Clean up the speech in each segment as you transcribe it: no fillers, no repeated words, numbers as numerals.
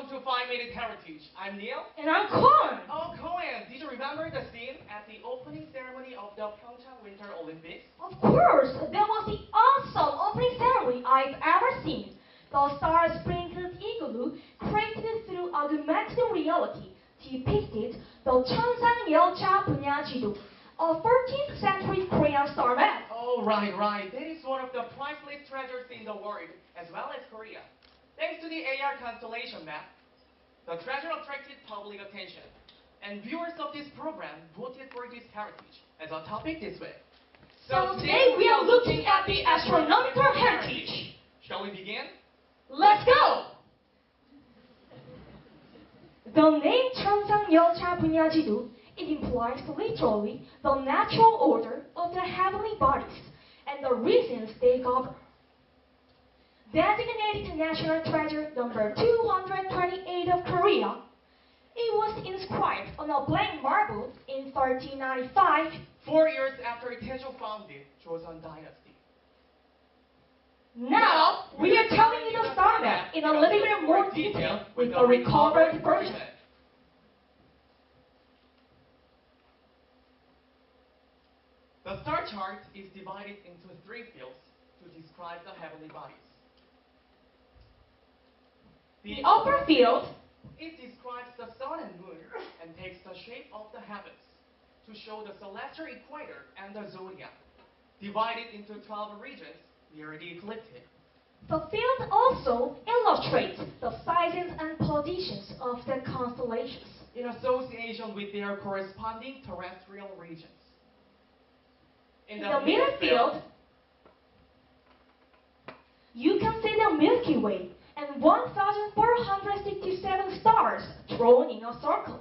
welcome to 5-Minute Heritage. I'm Neil. And I'm Cohen. Oh, Cohen, did you remember the scene at the opening ceremony of the Pyeongchang Winter Olympics? Of course, that was the awesome opening ceremony I've ever seen. The star-sprinkled igloo, created through augmented reality, depicted the 천상열차 분야지도, a 14th century Korean star map. Oh, right. That is one of the priceless treasures in the world, as well as Korea. Thanks to the AR constellation map, the treasure attracted public attention, and viewers of this program voted for this heritage as a topic this week. So today we are looking at the astronomical heritage. Shall we begin? Let's go! The name 천상열차 분야지도, it implies literally the natural order of the heavenly bodies and the reasons they govern. Designated National Treasure number 228 of Korea, it was inscribed on a blank marble in 1395, 4 years after Taejo founded Joseon Dynasty. Now, we are telling you the star map in a little bit more detail with the recovered version. The star chart is divided into 3 fields to describe the heavenly bodies. The upper field, it describes the sun and moon and takes the shape of the heavens to show the celestial equator and the zodiac, divided into 12 regions near the ecliptic. The field also illustrates the sizes and positions of the constellations in association with their corresponding terrestrial regions. In the middle field, you can see the Milky Way and 1,467 stars drawn in a circle.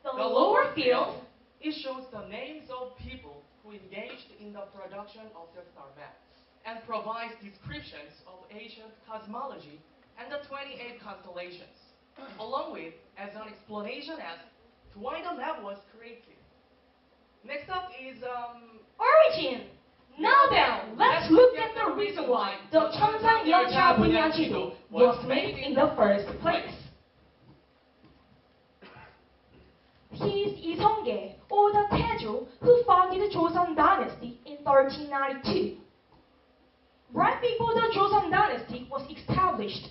The lower field, it shows the names of people who engaged in the production of the star map and provides descriptions of ancient cosmology and the 28 constellations, along with as an explanation as to why the map was created. Next up is origin. Now then, let's look at the reason why the 천상열차 분야지도 was made in the first place. He is Lee Seong-gae, or the Taejo, who founded Joseon Dynasty in 1392. Right before the Joseon Dynasty was established,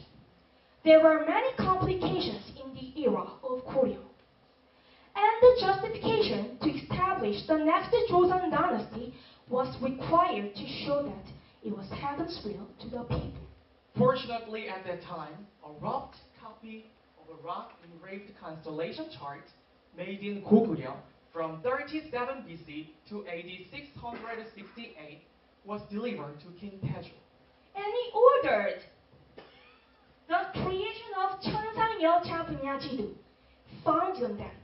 there were many complications in the era of Korea. And the justification to establish the next Joseon Dynasty was required to show that it was heaven's will to the people. Fortunately, at that time, a rough copy of a rock engraved constellation chart made in Goguryeo from 37 BC to AD 668 was delivered to King Taejo. And he ordered the creation of 천상열차 분야지도, founded on that.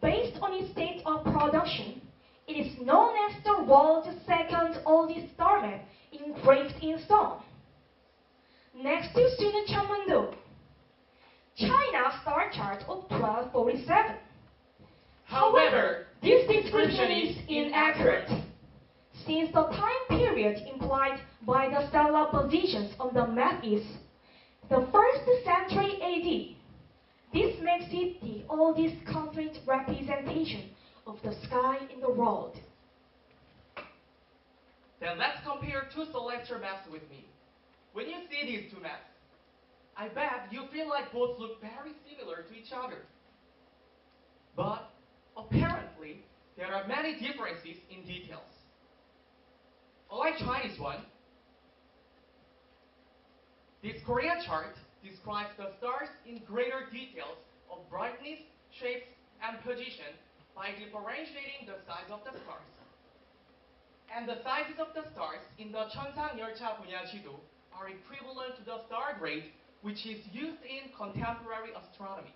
Based on its date of production, it is known as the world's second oldest star map engraved in stone. Next to Sunwoo Cheonmun-do, China's star chart of 1247. However, this description is inaccurate, since the time period implied by the stellar positions on the map is the 1st century AD. This makes it the oldest complete representation of the sky in the world. Then let's compare 2 celestial maps with me. When you see these 2 maps, I bet you feel like both look very similar to each other. But apparently, there are many differences in details. Unlike Chinese one, this Korean chart describes the stars in greater details of brightness, shapes, and position by differentiating the size of the stars. And the sizes of the stars in the 천상열차 분야지도 are equivalent to the star grade which is used in contemporary astronomy.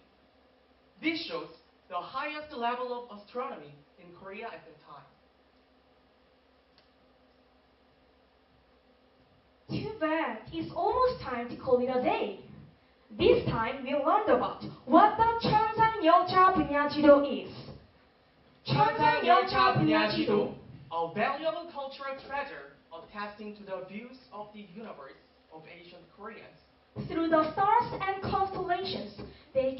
This shows the highest level of astronomy in Korea at the time. Too bad, it's almost time to call it a day. This time we learned about what the 천상열차 분야지도 is. 천상열차 분야지도, a valuable cultural treasure attesting to the views of the universe of ancient Koreans. Through the stars and constellations, they